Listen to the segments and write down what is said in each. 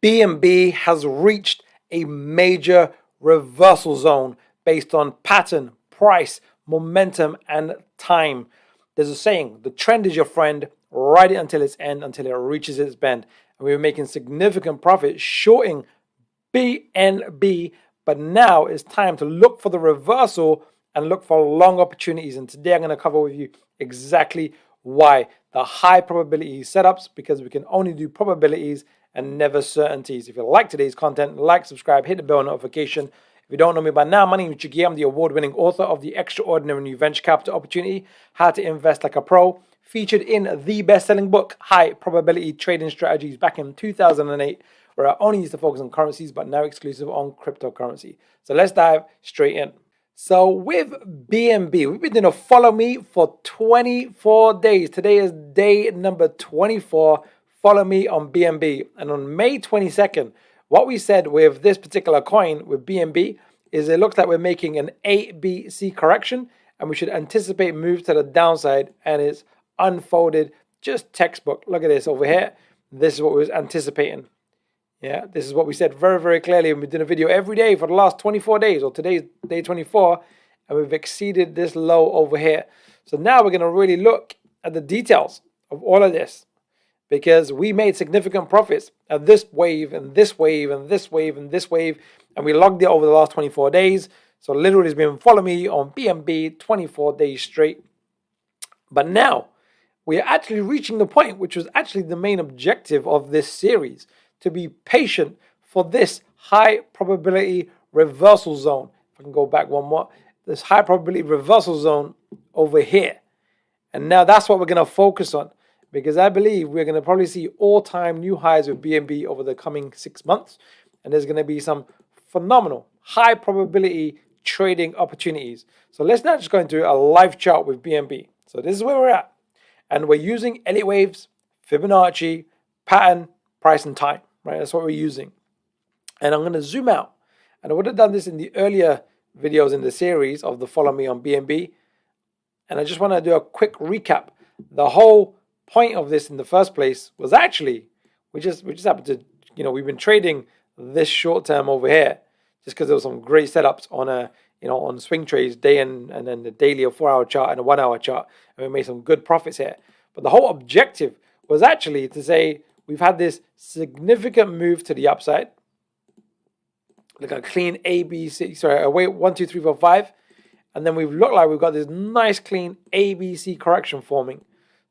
BNB has reached a major reversal zone based on pattern, price, momentum, and time. There's a saying, the trend is your friend, ride it until its end, until it reaches its bend. And we were making significant profit shorting BNB, but now it's time to look for the reversal and look for long opportunities. And today I'm going to cover with you exactly why. The high probability setups, because we can only do probabilities and never certainties. If you like today's content, like, subscribe, hit the bell notification. If you don't know me by now, my name is Chigi. I'm the award-winning author of The Extraordinary New Venture Capital Opportunity, How to Invest Like a Pro, featured in the best-selling book, High Probability Trading Strategies, back in 2008, where I only used to focus on currencies, but now exclusive on cryptocurrency. So let's dive straight in. So with BNB, we've been doing a follow me for 24 days. Today is day number 24. Follow me on BNB. And on May 22nd, what we said with this particular coin, with BNB, is it looks like we're making an ABC correction and we should anticipate moves to the downside, and it's unfolded just textbook. Look at this over here. This is what we was anticipating. Yeah, this is what we said very, very clearly. And we did a video every day for the last 24 days, or today's day 24, and we've exceeded this low over here. So now we're going to really look at the details of all of this, because we made significant profits at this wave and this wave and this wave and this wave, and we logged it over the last 24 days. So literally it's been follow me on BNB 24 days straight. But now we are actually reaching the point, which was actually the main objective of this series, to be patient for this high probability reversal zone. If I can go back one more, this high probability reversal zone over here. And now that's what we're going to focus on, because I believe we're going to probably see all-time new highs with BNB over the coming 6 months. And there's going to be some phenomenal high probability trading opportunities. So let's now just go into a live chart with BNB. So this is where we're at. And we're using Elliott waves, Fibonacci, pattern, price, and time. Right, that's what we're using. And I'm going to zoom out. And I would have done this in the earlier videos in the series of the Follow Me on BNB. And I just want to do a quick recap. The whole point of this in the first place was actually, we just happened to, we've been trading this short term over here just because there was some great setups on on swing trades, day and then the daily, a 4-hour chart and a 1-hour chart. And we made some good profits here. But the whole objective was actually to say, we've had this significant move to the upside. Look at a clean wait, 1, 2, 3, 4, 5. And then we've looked like we've got this nice clean ABC correction forming.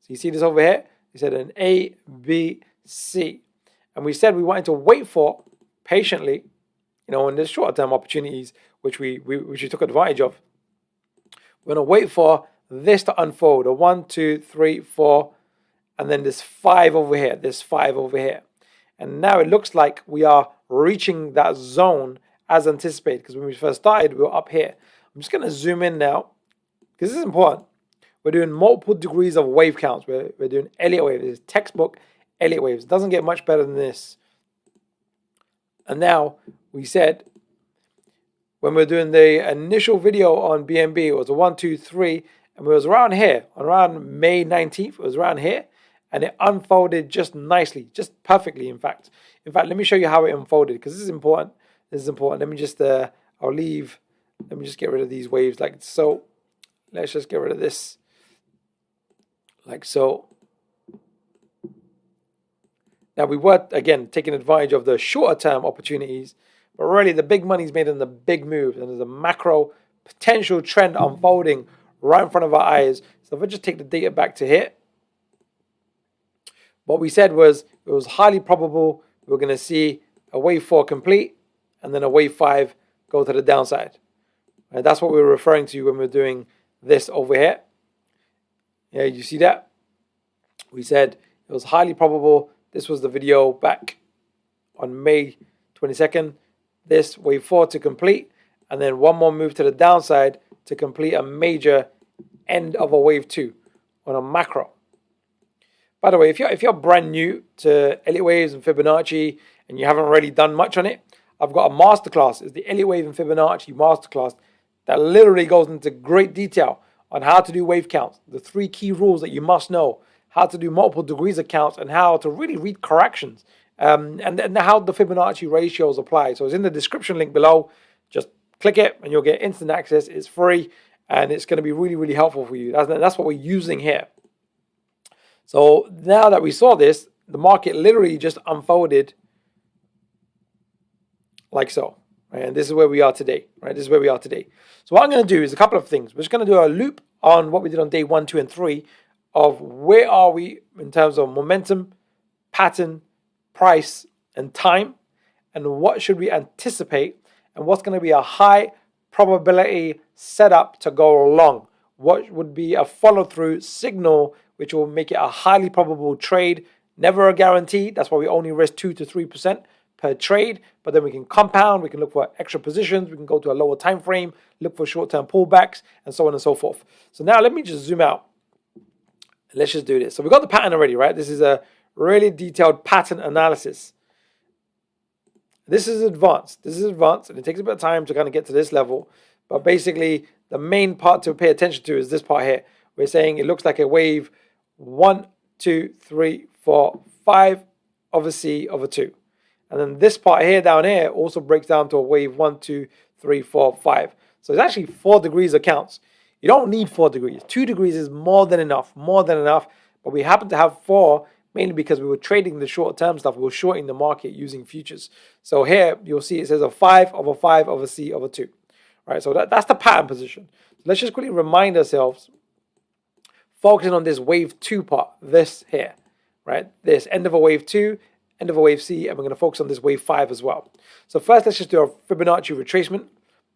So you see this over here? We said an ABC. And we said we wanted to wait for patiently, in the short term opportunities, which we took advantage of. We're going to wait for this to unfold. A 1, 2, 3, 4. And then this 5 over here, this 5 over here. And now it looks like we are reaching that zone as anticipated, because when we first started, we were up here. I'm just going to zoom in now, because this is important. We're doing multiple degrees of wave counts. We're doing Elliott waves. This is textbook Elliott waves. It doesn't get much better than this. And now we said, when we're doing the initial video on BNB, it was a 1, 2, 3, and it was around here, around May 19th, it was around here. And it unfolded just nicely, just perfectly, in fact. Let me show you how it unfolded, because this is important. Let me just, let me just get rid of these waves like so. Let's just get rid of this, like so. Now we were, again, taking advantage of the shorter term opportunities, but really the big money's made in the big moves, and there's a macro potential trend unfolding right in front of our eyes. So if I just take the data back to here, what we said was it was highly probable we were going to see a wave 4 complete and then a wave 5 go to the downside. And that's what we were referring to when we were doing this over here. Yeah, you see that? We said it was highly probable. This was the video back on May 22nd. This wave 4 to complete, and then one more move to the downside to complete a major end of a wave 2 on a macro. By the way, if you're brand new to Elliott waves and Fibonacci and you haven't really done much on it, I've got a masterclass. It's the Elliott wave and Fibonacci masterclass that literally goes into great detail on how to do wave counts, the 3 key rules that you must know, how to do multiple degrees of counts, and how to really read corrections and how the Fibonacci ratios apply. So it's in the description link below. Just click it and you'll get instant access. It's free and it's going to be really, really helpful for you. That's what we're using here. So now that we saw this, the market literally just unfolded like so. Right? And this is where we are today. Right? This is where we are today. So what I'm going to do is a couple of things. We're just going to do a loop on what we did on day 1, 2, and 3 of where are we in terms of momentum, pattern, price, and time, and what should we anticipate, and what's going to be a high probability setup to go along. What would be a follow-through signal which will make it a highly probable trade. Never a guarantee. That's why we only risk 2 to 3% per trade, but then we can compound, we can look for extra positions, we can go to a lower time frame, look for short-term pullbacks, and so on and so forth. So now let me just zoom out. Let's just do this. So we got the pattern already, right? This is a really detailed pattern analysis. This is advanced. This is advanced, and it takes a bit of time to kind of get to this level. But basically, the main part to pay attention to is this part here. We're saying it looks like a wave 1, 2, 3, 4, 5 of a C of a 2. And then this part here down here also breaks down to a wave 1, 2, 3, 4, 5. So it's actually 4 degrees of counts. You don't need 4 degrees. 2 degrees is more than enough, But we happen to have 4 mainly because we were trading the short-term stuff. We were shorting the market using futures. So here you'll see it says a 5 of a 5 of a C of a 2. Right, so that's the pattern position. So let's just quickly remind ourselves, focusing on this wave 2 part, this here, right? This end of a wave 2, end of a wave C, and we're going to focus on this wave 5 as well. So first, let's just do a Fibonacci retracement.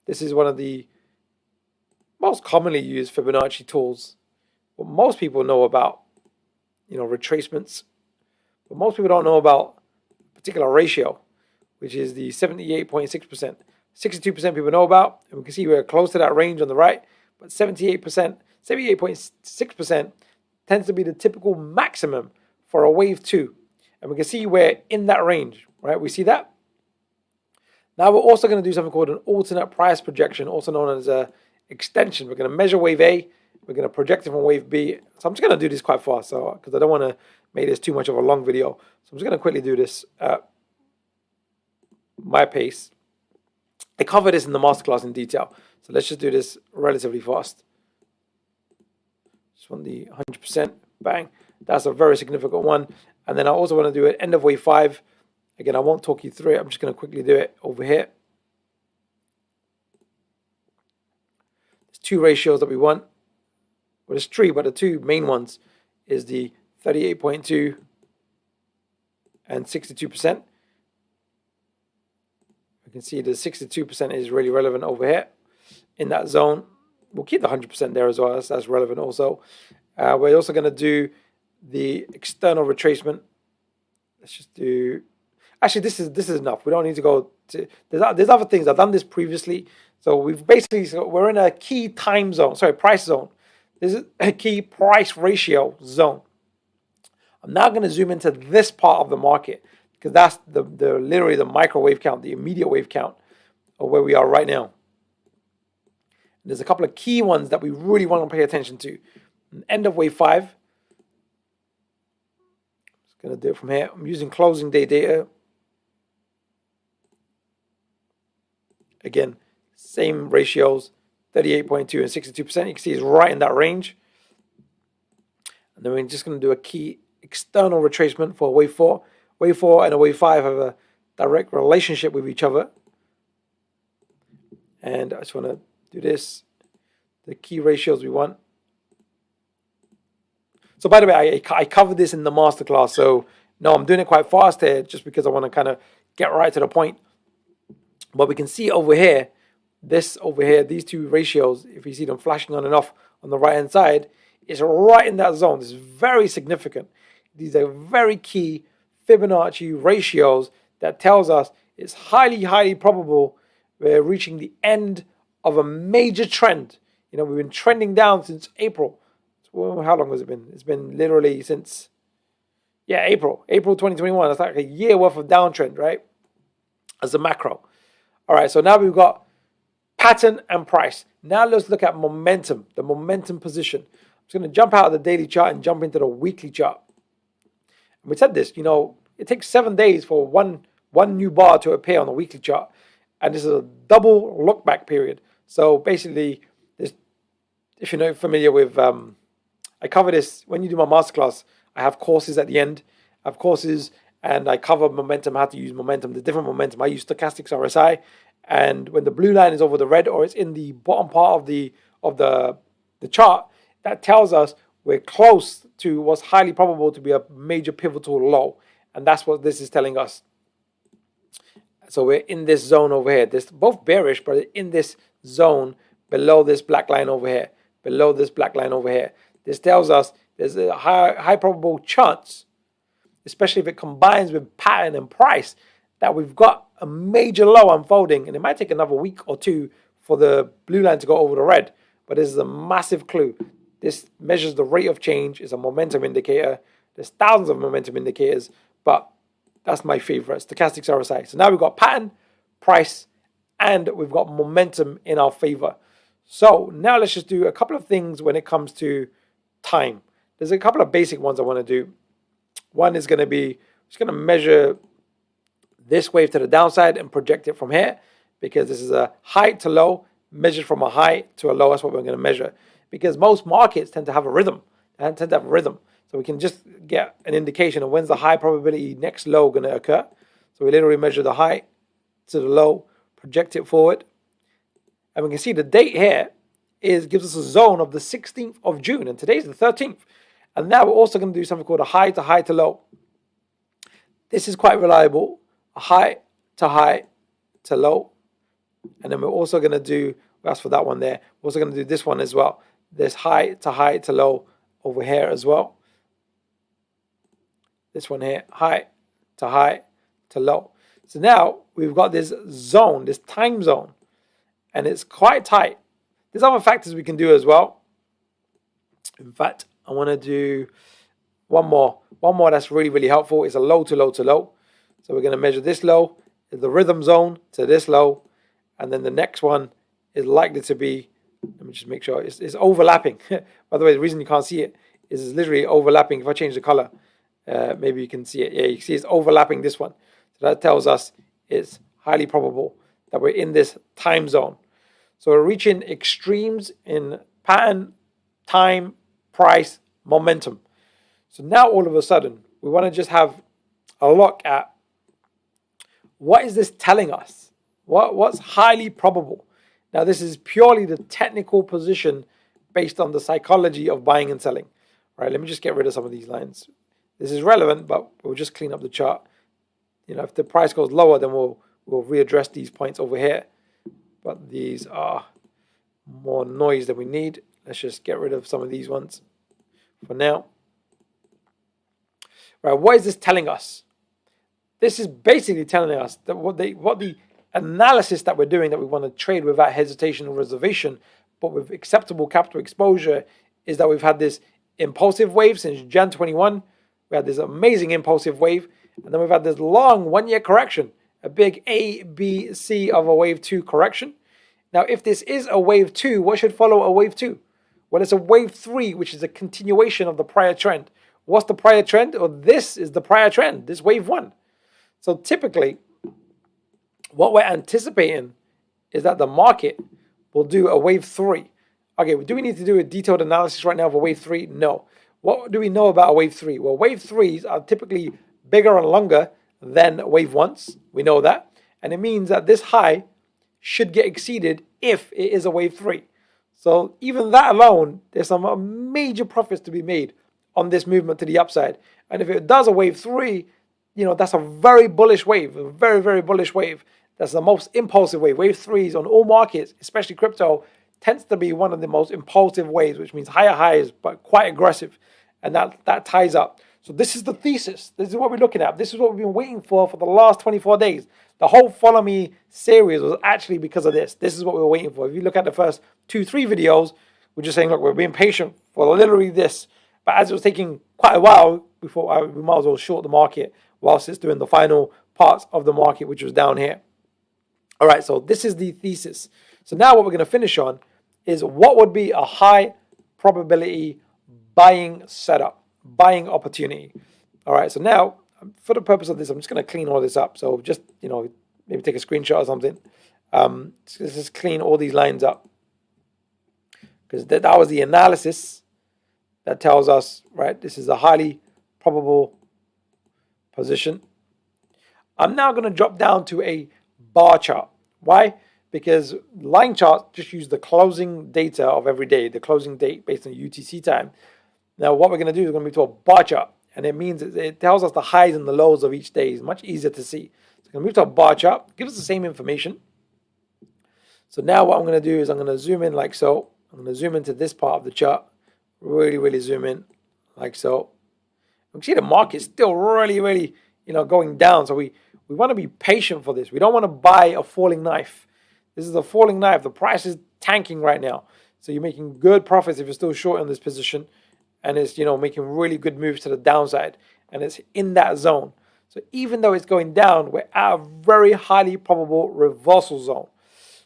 This is one of the most commonly used Fibonacci tools. What most people know about, retracements, but most people don't know about a particular ratio, which is the 78.6%. 62% people know about, and we can see we're close to that range on the right, but 78.6% tends to be the typical maximum for a wave 2. And we can see we're in that range, right? We see that. Now we're also going to do something called an alternate price projection, also known as a extension. We're going to measure wave A, we're going to project it from wave B. So I'm just going to do this quite fast, because I don't want to make this too much of a long video. So I'm just going to quickly do this at my pace. I cover this in the masterclass in detail. So let's just do this relatively fast. Just want the 100%, bang. That's a very significant one. And then I also want to do it end of wave 5. Again, I won't talk you through it. I'm just going to quickly do it over here. There's 2 ratios that we want. Well, there's 3, but the 2 main ones is the 38.2 and 62%. We can see the 62% is really relevant over here in that zone. We'll keep the 100% there as well. That's relevant also. We're also going to do the external retracement. Let's just do. Actually, this is enough. We don't need to go to. There's other things. I've done this previously. So we're in a key time zone. Sorry, price zone. This is a key price ratio zone. I'm now going to zoom into this part of the market, because that's the literally the microwave count, the immediate wave count of where we are right now. And there's a couple of key ones that we really want to pay attention to. End of wave 5. Just going to do it from here. I'm using closing day data. Again, same ratios, 38.2 and 62%. You can see it's right in that range. And then we're just going to do a key external retracement for wave 4. Wave 4 and a wave 5 have a direct relationship with each other. And I just want to do this. The key ratios we want. So by the way, I covered this in the masterclass. So no, I'm doing it quite fast here just because I want to kind of get right to the point. But we can see over here, these 2 ratios, if you see them flashing on and off on the right hand side, is right in that zone. This is very significant. These are very key Fibonacci ratios that tells us it's highly, highly probable we're reaching the end of a major trend. We've been trending down since April. Well, how long has it been? It's been literally since, April 2021. It's like a year worth of downtrend, right? As a macro. All right, so now we've got pattern and price. Now let's look at momentum, the momentum position. I'm just going to jump out of the daily chart and jump into the weekly chart. And we said this, it takes 7 days for one new bar to appear on the weekly chart, and this is a double look back period. So basically, this, if you're not familiar with, I cover this when you do my masterclass. I have courses at the end. I have courses and I cover momentum, how to use momentum, the different momentum. I use stochastics RSI, and when the blue line is over the red or it's in the bottom part of the chart, that tells us we're close to what's highly probable to be a major pivotal low, and that's what this is telling us. So we're in this zone over here. This both bearish, but in this zone below this black line over here, below this black line over here. This tells us there's a high probable chance, especially if it combines with pattern and price, that we've got a major low unfolding, and it might take another week or two for the blue line to go over the red. But this is a massive clue. This measures the rate of change. It's a momentum indicator. There's thousands of momentum indicators, but that's my favorite, stochastics RSI. So now we've got pattern, price, and we've got momentum in our favor. So now let's just do a couple of things when it comes to time. There's a couple of basic ones I want to do. One is going to be, just going to measure this wave to the downside and project it from here, because this is a high to low, measured from a high to a low. That's what we're going to measure, because most markets tend to have a rhythm. So we can just get an indication of when's the high probability next low going to occur. So we literally measure the high to the low, project it forward, and we can see the date here gives us a zone of the 16th of June, and today's the 13th. And now we're also going to do something called a high to low. This is quite reliable, a high to low. And then we're also going to do, that's for that one there, we're also going to do this one as well. There's high to low over here as well. This one here, high to low. So now we've got this zone, this time zone, and it's quite tight. There's other factors we can do as well. In fact, I want to do one more that's really, really helpful. It's a low to low to low. So we're going to measure this low, the rhythm zone, to this low, and then the next one is likely to be, let me just make sure, it's overlapping. By the way, the reason you can't see it is it's literally overlapping. If I change the color, maybe you can see it. Yeah, you can see it's overlapping this one. So that tells us it's highly probable that we're in this time zone. So we're reaching extremes in pattern, time, price, momentum. So now all of a sudden, we want to just have a look at what is this telling us? What's highly probable? Now this is purely the technical position based on the psychology of buying and selling. All right, let me just get rid of some of these lines. This is relevant, but we'll just clean up the chart. If the price goes lower, then we'll readdress these points over here. But these are more noise than we need. Let's just get rid of some of these ones for now. Right, what is this telling us? This is basically telling us that what the analysis that we're doing, that we want to trade without hesitation or reservation, but with acceptable capital exposure, is that we've had this impulsive wave since Jan 21. We had this amazing impulsive wave, and then we've had this long 1 year correction, a big A, B, C of a wave 2 correction. Now, if this is a wave 2, what should follow a wave 2? Well, it's a wave 3, which is a continuation of the prior trend. What's the prior trend? Well, this is the prior trend, this wave 1. So typically, what we're anticipating is that the market will do a wave 3. Okay, do we need to do a detailed analysis right now for wave 3? No. What do we know about a wave 3? Well, wave 3s are typically bigger and longer than wave 1s. We know that. And it means that this high should get exceeded if it is a wave 3. So even that alone, there's some major profits to be made on this movement to the upside. And if it does a wave 3, that's a very bullish wave, a very, very bullish wave. That's the most impulsive wave. Wave 3s on all markets, especially crypto, tends to be one of the most impulsive waves, which means higher highs, but quite aggressive. And that ties up. So this is the thesis. This is what we're looking at. This is what we've been waiting for the last 24 days. The whole Follow Me series was actually because of this. This is what we were waiting for. If you look at the first 2-3 videos, we're just saying, look, we're being patient for literally this. But as it was taking quite a while before, we might as well short the market whilst it's doing the final parts of the market, which was down here. All right, so this is the thesis. So now what we're going to finish on is what would be a high probability buying setup, buying opportunity. All right, so now for the purpose of this, I'm just going to clean all this up. So just, maybe take a screenshot or something. Let's just clean all these lines up, because that was the analysis that tells us, right, this is a highly probable position. I'm now going to drop down to a bar chart. Why? Because line charts just use the closing data of every day, the closing date based on UTC time. Now what we're going to do is we're going to move to a bar chart, and it means it tells us the highs and the lows of each day. It's much easier to see. So I'm going to move to a bar chart, gives us the same information. So now what I'm going to do is I'm going to zoom in like so. I'm going to zoom into this part of the chart, really zoom in like so. You can see the market's still really, going down. So we want to be patient for this. We don't want to buy a falling knife. This is a falling knife. The price is tanking right now. So you're making good profits if you're still short in this position. And it's, making really good moves to the downside. And it's in that zone. So even though it's going down, we're at a very highly probable reversal zone.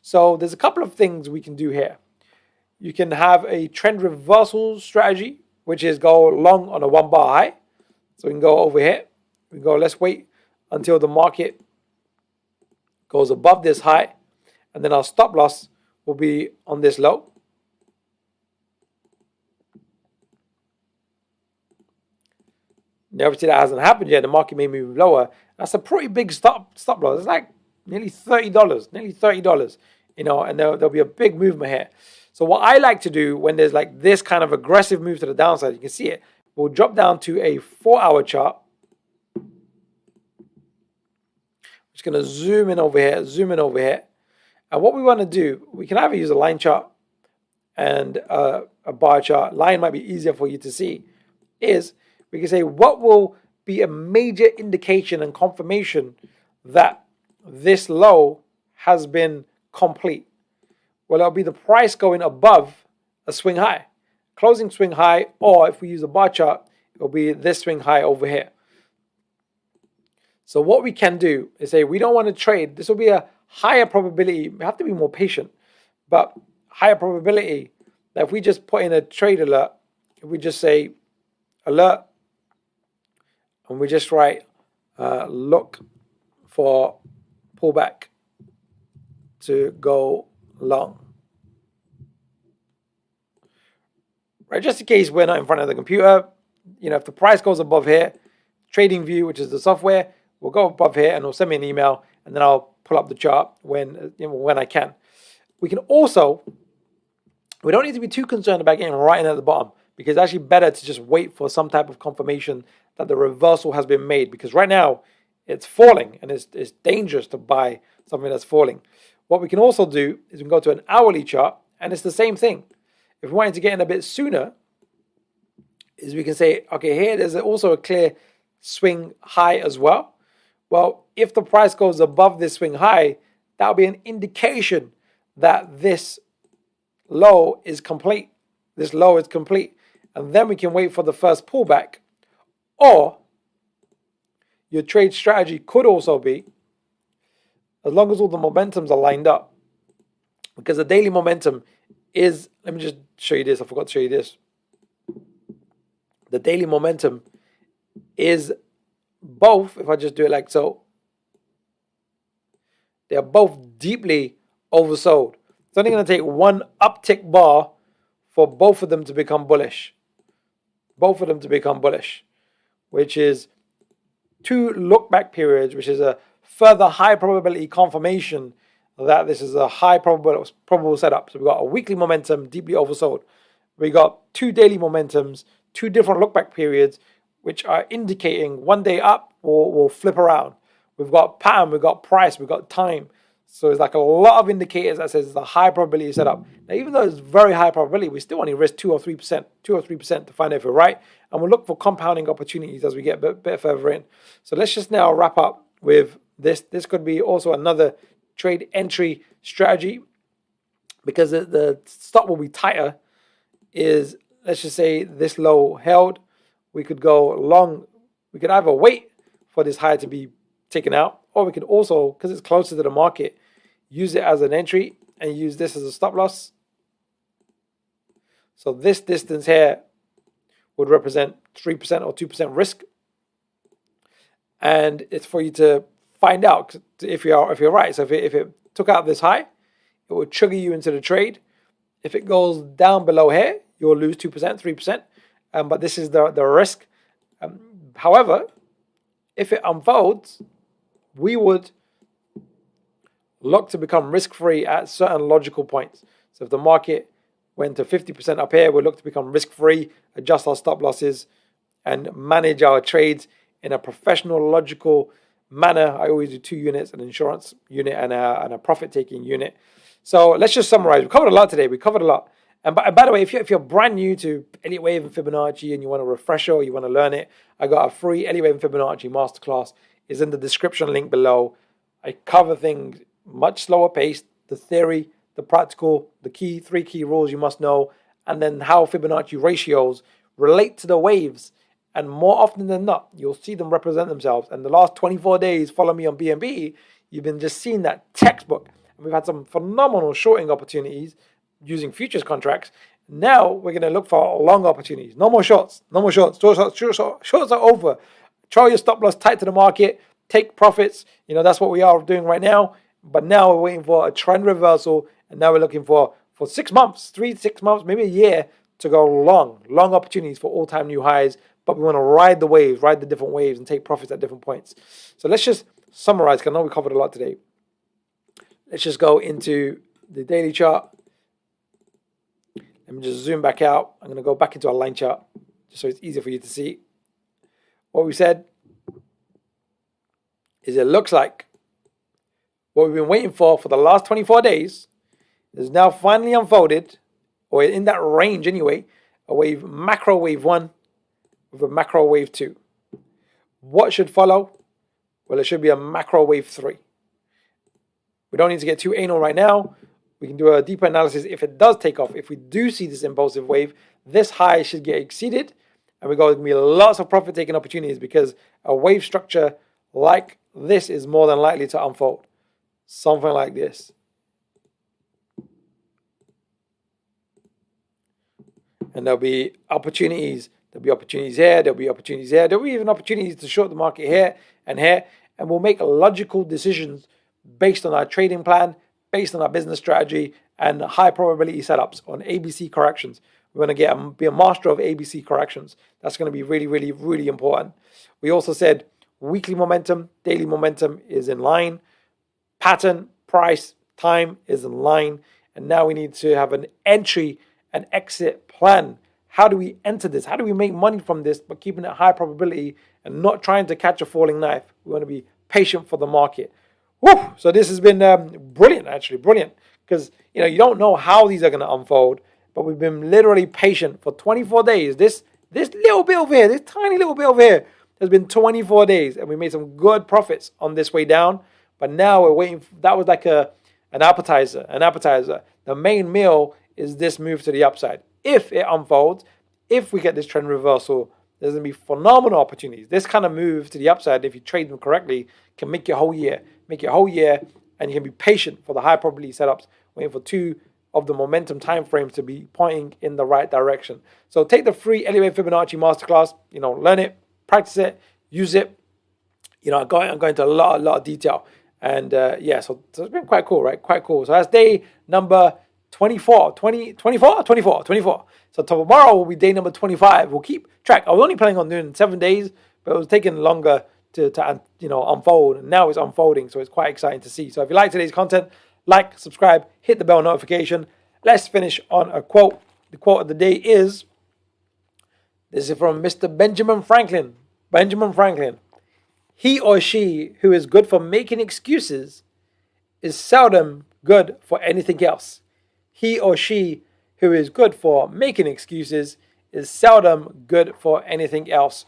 So there's a couple of things we can do here. You can have a trend reversal strategy, which is go long on a 1 bar high. So we can go over here. We can go, let's wait until the market goes above this high. And then our stop loss will be on this low. Now, obviously that hasn't happened yet. The market may move lower. That's a pretty big stop loss. It's like nearly $30, and there'll be a big movement here. So what I like to do when there's like this kind of aggressive move to the downside, you can see it, we'll drop down to a 4-hour chart. I'm just going to zoom in over here. And what we want to do, we can either use a line chart and a bar chart. Line might be easier for you to see. Is we can say what will be a major indication and confirmation that this low has been complete. Well, it'll be the price going above a swing high, closing swing high, or if we use a bar chart, it'll be this swing high over here. So what we can do is say we don't want to trade. This will be a higher probability. We have to be more patient, but higher probability that if we just put in a trade alert, if we just say alert, and we just write look for pullback to go long. Right, just in case we're not in front of the computer, if the price goes above here, Trading View, which is the software, will go above here and it'll send me an email, and then I'll pull up the chart when I can. We can also, we don't need to be too concerned about getting right in at the bottom, because it's actually better to just wait for some type of confirmation that the reversal has been made, because right now it's falling and it's dangerous to buy something that's falling. What we can also do is we can go to an hourly chart, and it's the same thing. If we wanted to get in a bit sooner, is we can say, okay, here there's also a clear swing high as well. Well, if the price goes above this swing high, that'll be an indication that this low is complete. This low is complete. And then we can wait for the first pullback. Or your trade strategy could also be, as long as all the momentums are lined up, because the daily momentum is, let me just show you this. I forgot to show you this. The daily momentum is both, if I just do it like so, they're both deeply oversold. It's only going to take one uptick bar for both of them to become bullish. Both of them to become bullish, which is 2 look-back periods, which is a further high probability confirmation that this is a high probable setup. So we've got a weekly momentum, deeply oversold. We got 2 daily momentums, 2 different look-back periods, which are indicating one day up or will flip around. We've got pattern, we've got price, we've got time. So it's like a lot of indicators that says it's a high probability setup. Now, even though it's very high probability, we still only risk 2 or 3% to find out if we're right. And we'll look for compounding opportunities as we get a bit further in. So let's just now wrap up with this. This could be also another trade entry strategy, because the stop will be tighter. Is, let's just say this low held, we could go long. We could either wait for this high to be taken out, or we could also, because it's closer to the market, use it as an entry and use this as a stop loss. So this distance here would represent 3% or 2% risk. and it's for you to find out if you're right. So if it took out this high, it will trigger you into the trade. If it goes down below here, you'll lose 2%, 3%. But this is the risk. However, if it unfolds, we would look to become risk-free at certain logical points. So if the market went to 50% up here, we'll look to become risk-free, adjust our stop losses, and manage our trades in a professional, logical manner. I always do 2 units, an insurance unit and a profit-taking unit. So let's just summarize. We covered a lot today. We covered a lot. And by the way, if you're brand new to Elliott Wave and Fibonacci and you want a refresher or you want to learn it, I got a free Elliott Wave and Fibonacci Masterclass. It's in the description link below. I cover things much slower paced, the theory, the practical, the 3 key rules you must know, and then how Fibonacci ratios relate to the waves. And more often than not, you'll see them represent themselves. And the last 24 days, follow me on BNB, you've been just seeing that textbook. And we've had some phenomenal shorting opportunities using futures contracts. Now we're going to look for long opportunities. No more shorts. No more shorts. Shorts are over. Throw your stop loss tight to the market. Take profits. That's what we are doing right now. But now we're waiting for a trend reversal. And now we're looking for 6 months, 6 months, maybe a year to go long opportunities for all-time new highs. But we want to ride the waves, ride the different waves and take profits at different points. So let's just summarize, because I know we covered a lot today. Let's just go into the daily chart. Let me just zoom back out. I'm going to go back into a line chart just so it's easier for you to see. What we said is it looks like what we've been waiting for the last 24 days is now finally unfolded, or in that range anyway, a macro wave 1 with a macro wave 2. What should follow? Well, it should be a macro wave 3. We don't need to get too anal right now. We can do a deeper analysis if it does take off. If we do see this impulsive wave, this high should get exceeded, and we're going to be lots of profit-taking opportunities, because a wave structure like this is more than likely to unfold. Something like this. And there'll be opportunities. There'll be opportunities here. There'll be opportunities here. There'll be even opportunities to short the market here and here. And we'll make logical decisions based on our trading plan, based on our business strategy, and high probability setups on ABC corrections. We're going to be a master of ABC corrections. That's going to be really, really, really important. We also said weekly momentum, daily momentum is in line. Pattern, price, time is in line. And now we need to have an entry and exit plan. How do we enter this? How do we make money from this, but keeping it high probability and not trying to catch a falling knife? We want to be patient for the market. Woo! So this has been brilliant, actually, brilliant. Because you don't know how these are going to unfold, but we've been literally patient for 24 days. This little bit over here, this tiny little bit over here, has been 24 days, and we made some good profits on this way down. But now we're waiting. That was like an appetizer. The main meal is this move to the upside. If it unfolds, if we get this trend reversal, there's going to be phenomenal opportunities. This kind of move to the upside, if you trade them correctly, can make your whole year. And you can be patient for the high probability setups, waiting for 2 of the momentum time frames to be pointing in the right direction. So take the free Elliott Wave Fibonacci Masterclass, learn it, practice it, use it. I'm going into a lot of detail. And so it's been quite cool, right? Quite cool. So that's day number 24. So tomorrow will be day number 25. We'll keep track. I was only planning on doing 7 days, but it was taking longer to unfold. And now it's unfolding, so it's quite exciting to see. So if you like today's content, like, subscribe, hit the bell notification. Let's finish on a quote. The quote of the day is, this is from Mr. Benjamin Franklin. He or she who is good for making excuses is seldom good for anything else. He or she who is good for making excuses is seldom good for anything else.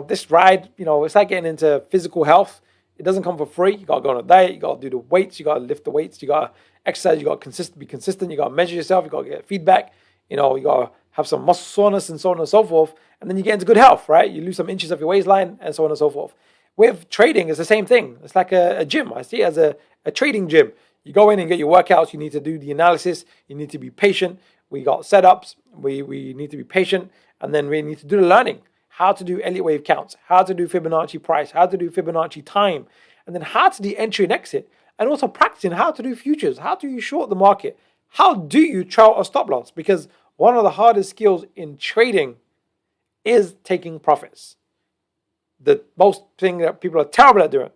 This ride, it's like getting into physical health. It doesn't come for free. You got to go on a diet. You got to do the weights. You got to lift the weights. You got to exercise. You got to be consistent. You got to measure yourself. You got to get feedback. You got to have some muscle soreness and so on and so forth. And then you get into good health, right? You lose some inches of your waistline and so on and so forth. With trading, it's the same thing. It's like a gym. I see it as a trading gym. You go in and get your workouts. You need to do the analysis. You need to be patient. We got setups. We need to be patient. And then we need to do the learning. how to do Elliott wave counts, how to do Fibonacci price, how to do Fibonacci time, and then how to do entry and exit, and also practicing how to do futures, how do you short the market, how do you trail a stop loss, because one of the hardest skills in trading is taking profits. The most thing that people are terrible at doing,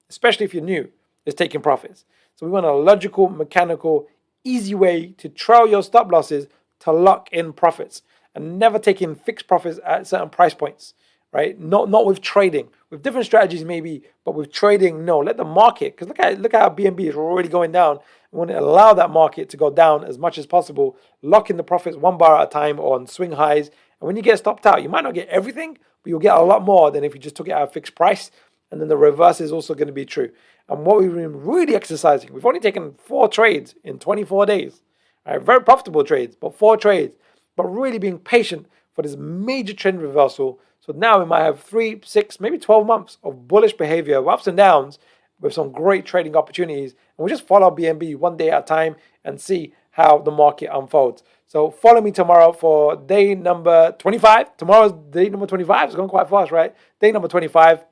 especially if you're new, is taking profits. So we want a logical, mechanical, easy way to trail your stop losses to lock in profits, and never taking fixed profits at certain price points, right? Not with trading. With different strategies maybe, but with trading, no. Let the market, because look at how BNB is already going down. We want to allow that market to go down as much as possible, lock in the profits one bar at a time or on swing highs. And when you get stopped out, you might not get everything, but you'll get a lot more than if you just took it at a fixed price. And then the reverse is also going to be true. And what we've been really exercising, we've only taken 4 trades in 24 days. Right? Very profitable trades, but 4 trades. But really being patient for this major trend reversal. So now we might have 3, 6, maybe 12 months of bullish behavior, ups and downs, with some great trading opportunities. And we just follow BNB one day at a time and see how the market unfolds. So follow me tomorrow for day number 25. Tomorrow's day number 25. It's going quite fast, right? Day number 25.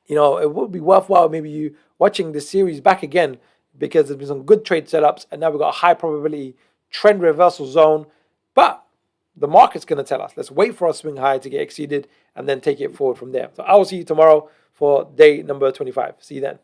You know, it would be worthwhile maybe you watching this series back again, because there's been some good trade setups, and now we've got a high probability trend reversal zone. But the market's going to tell us. Let's wait for a swing high to get exceeded and then take it forward from there. So I will see you tomorrow for day number 25. See you then.